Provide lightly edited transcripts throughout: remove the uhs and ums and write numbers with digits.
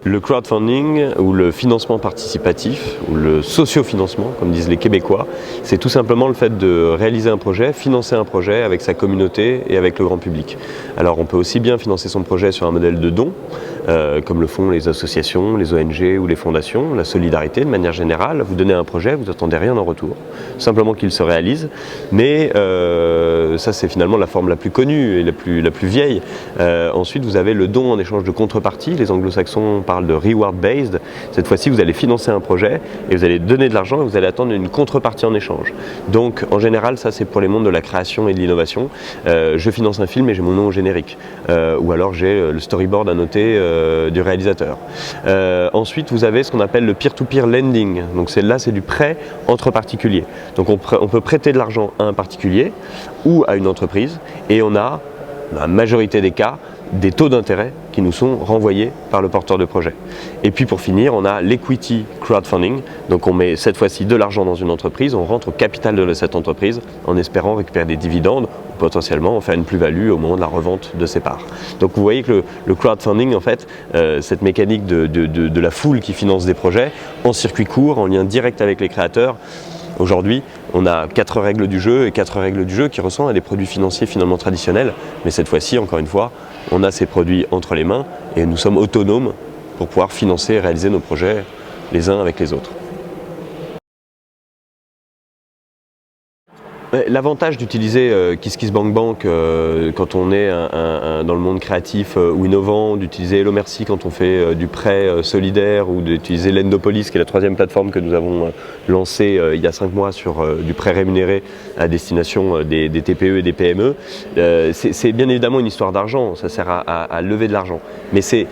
Le crowdfunding ou le financement participatif ou le sociofinancement, comme disent les Québécois, c'est tout simplement le fait de réaliser un projet, financer un projet avec sa communauté et avec le grand public. Alors on peut aussi bien financer son projet sur un modèle de don, comme le font les associations, les ONG ou les fondations, la solidarité de manière générale. Vous donnez un projet, vous n'attendez rien en retour, simplement qu'il se réalise, mais ça c'est finalement la forme la plus connue et la plus vieille. Ensuite vous avez le don en échange de contrepartie, les anglo-saxons parle de reward-based. Cette fois-ci, vous allez financer un projet et vous allez donner de l'argent et vous allez attendre une contrepartie en échange. Donc, en général, ça c'est pour les mondes de la création et de l'innovation. Je finance un film et j'ai mon nom au générique. Ou alors j'ai le storyboard à noter du réalisateur. Ensuite, vous avez ce qu'on appelle le peer-to-peer lending. Donc là, c'est du prêt entre particuliers. Donc on peut prêter de l'argent à un particulier ou à une entreprise et on a, dans la majorité des cas, des taux d'intérêt qui nous sont renvoyés par le porteur de projet. Et puis pour finir, on a l'equity crowdfunding. Donc on met cette fois-ci de l'argent dans une entreprise, on rentre au capital de cette entreprise en espérant récupérer des dividendes ou potentiellement en faire une plus-value au moment de la revente de ses parts. Donc vous voyez que le crowdfunding, en fait, cette mécanique de la foule qui finance des projets en circuit court, en lien direct avec les créateurs. Aujourd'hui, on a 4 règles du jeu et 4 règles du jeu qui ressemblent à des produits financiers finalement traditionnels. Mais cette fois-ci, encore une fois, on a ces produits entre les mains et nous sommes autonomes pour pouvoir financer et réaliser nos projets les uns avec les autres. L'avantage d'utiliser KissKissBankBank quand on est dans le monde créatif ou innovant, d'utiliser Hello Merci quand on fait du prêt solidaire ou d'utiliser Lendopolis qui est la 3e plateforme que nous avons lancée il y a 5 mois sur du prêt rémunéré à destination des TPE et des PME, c'est bien évidemment une histoire d'argent, ça sert à lever de l'argent, mais c'est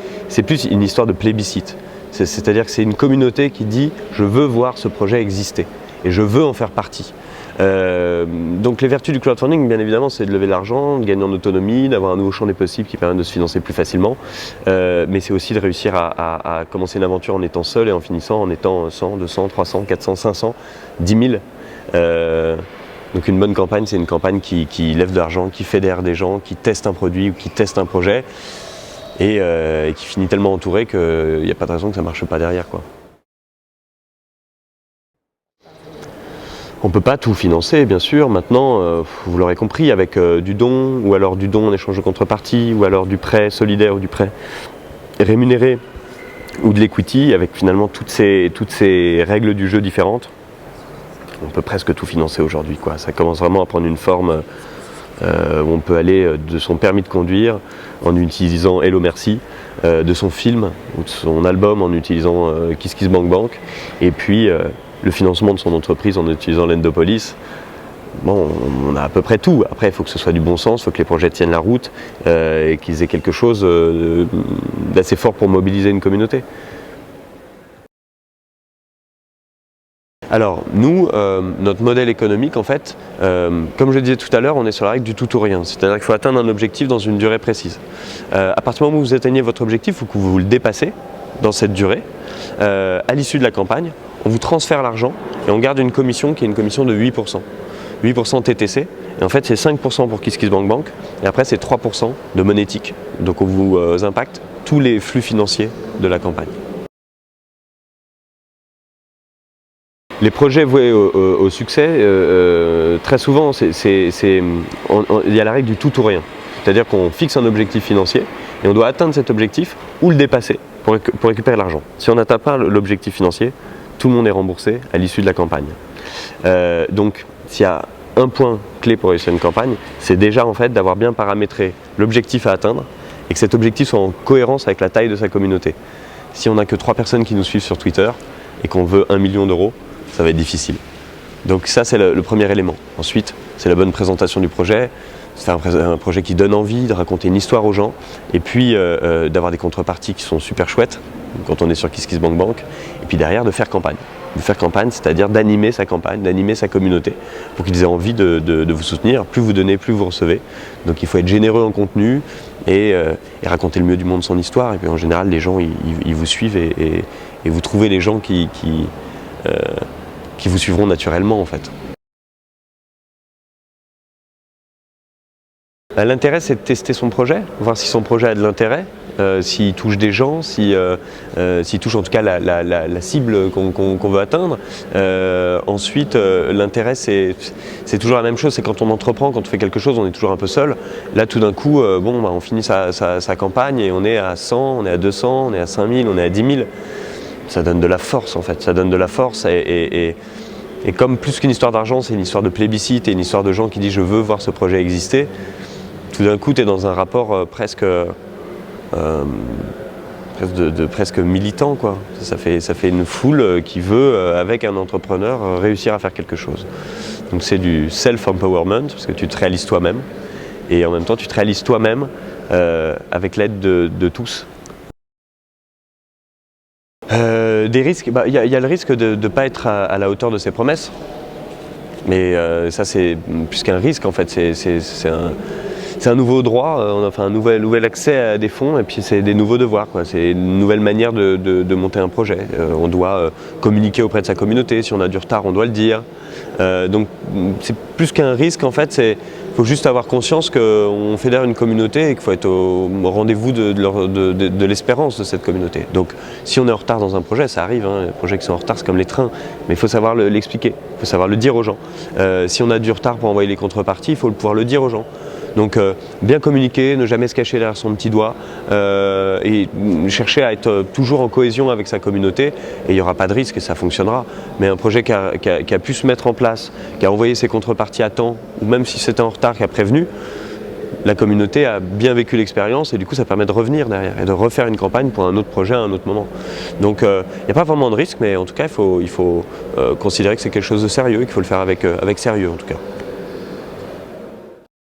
plus une histoire de plébiscite. C'est-à-dire que c'est une communauté qui dit « je veux voir ce projet exister et je veux en faire partie ». Donc les vertus du crowdfunding, bien évidemment, c'est de lever de l'argent, de gagner en autonomie, d'avoir un nouveau champ des possibles qui permet de se financer plus facilement, mais c'est aussi de réussir à commencer une aventure en étant seul et en finissant en étant 100, 200, 300, 400, 500, 10 000. Donc une bonne campagne, c'est une campagne qui lève de l'argent, qui fédère des gens, qui teste un produit ou qui teste un projet et qui finit tellement entouré qu'il n'y a pas de raison que ça ne marche pas derrière, quoi. On ne peut pas tout financer, bien sûr. Maintenant, vous l'aurez compris, avec du don, ou alors du don en échange de contrepartie, ou alors du prêt solidaire ou du prêt rémunéré, ou de l'equity, avec finalement toutes ces règles du jeu différentes, on peut presque tout financer aujourd'hui, quoi. Ça commence vraiment à prendre une forme où on peut aller de son permis de conduire en utilisant Hello Merci, de son film ou de son album en utilisant KissKissBankBank, et puis le financement de son entreprise en utilisant Lendopolis. Bon, on a à peu près tout. Après, il faut que ce soit du bon sens, il faut que les projets tiennent la route et qu'ils aient quelque chose d'assez fort pour mobiliser une communauté. Alors, nous, notre modèle économique, en fait, comme je disais tout à l'heure, on est sur la règle du tout ou rien. C'est-à-dire qu'il faut atteindre un objectif dans une durée précise. À partir du moment où vous atteignez votre objectif, il faut que vous le dépassez dans cette durée. À l'issue de la campagne, on vous transfère l'argent et on garde une commission qui est une commission de 8%. 8% TTC, et en fait c'est 5% pour KissKissBankBank, et après c'est 3% de monétique. Donc on vous impacte tous les flux financiers de la campagne. Les projets voués au succès, très souvent, il y a la règle du tout ou rien. C'est-à-dire qu'on fixe un objectif financier et on doit atteindre cet objectif ou le dépasser pour récupérer l'argent. Si on n'atteint pas l'objectif financier, tout le monde est remboursé à l'issue de la campagne. Donc, s'il y a un point clé pour réussir une campagne, c'est déjà en fait d'avoir bien paramétré l'objectif à atteindre et que cet objectif soit en cohérence avec la taille de sa communauté. Si on n'a que 3 personnes qui nous suivent sur Twitter et qu'on veut 1 million d'euros, ça va être difficile. Donc ça, c'est le premier élément. Ensuite, c'est la bonne présentation du projet, c'est un projet qui donne envie de raconter une histoire aux gens et puis d'avoir des contreparties qui sont super chouettes quand on est sur KissKissBankBank, et puis derrière de faire campagne. De faire campagne, c'est-à-dire d'animer sa campagne, d'animer sa communauté pour qu'ils aient envie de vous soutenir. Plus vous donnez, plus vous recevez. Donc il faut être généreux en contenu et raconter le mieux du monde son histoire. Et puis en général, les gens ils vous suivent et vous trouvez les gens qui vous suivront naturellement en fait. L'intérêt, c'est de tester son projet, voir si son projet a de l'intérêt. s'il touche des gens, s'il touche en tout cas la cible qu'on veut atteindre. Ensuite, l'intérêt, c'est toujours la même chose, c'est quand on entreprend, quand on fait quelque chose, on est toujours un peu seul. Là, tout d'un coup, on finit sa campagne et on est à 100, on est à 200, on est à 5000, on est à 10 000. Ça donne de la force en fait, ça donne de la force et comme plus qu'une histoire d'argent, c'est une histoire de plébiscite et une histoire de gens qui disent je veux voir ce projet exister, tout d'un coup tu es dans un rapport presque militant quoi. Ça fait une foule qui veut, avec un entrepreneur, réussir à faire quelque chose. Donc c'est du self-empowerment, parce que tu te réalises toi-même, et en même temps tu te réalises toi-même avec l'aide de tous. Des risques, il y a le risque de ne pas être à la hauteur de ses promesses. Mais ça c'est plus qu'un risque en fait, c'est un nouveau droit, enfin un nouvel accès à des fonds et puis c'est des nouveaux devoirs, quoi. C'est une nouvelle manière de monter un projet. On doit communiquer auprès de sa communauté, si on a du retard on doit le dire. Donc c'est plus qu'un risque en fait, il faut juste avoir conscience qu'on fédère une communauté et qu'il faut être au rendez-vous de l'espérance de cette communauté. Donc si on est en retard dans un projet, ça arrive, hein, les projets qui sont en retard c'est comme les trains, mais il faut savoir l'expliquer, il faut savoir le dire aux gens. Si on a du retard pour envoyer les contreparties, il faut pouvoir le dire aux gens. Donc bien communiquer, ne jamais se cacher derrière son petit doigt et chercher à être toujours en cohésion avec sa communauté et il n'y aura pas de risque et ça fonctionnera. Mais un projet qui a pu se mettre en place, qui a envoyé ses contreparties à temps ou même si c'était en retard, qui a prévenu, la communauté a bien vécu l'expérience et du coup ça permet de revenir derrière et de refaire une campagne pour un autre projet à un autre moment. Donc il n'y a pas vraiment de risque mais en tout cas il faut considérer que c'est quelque chose de sérieux et qu'il faut le faire avec sérieux en tout cas.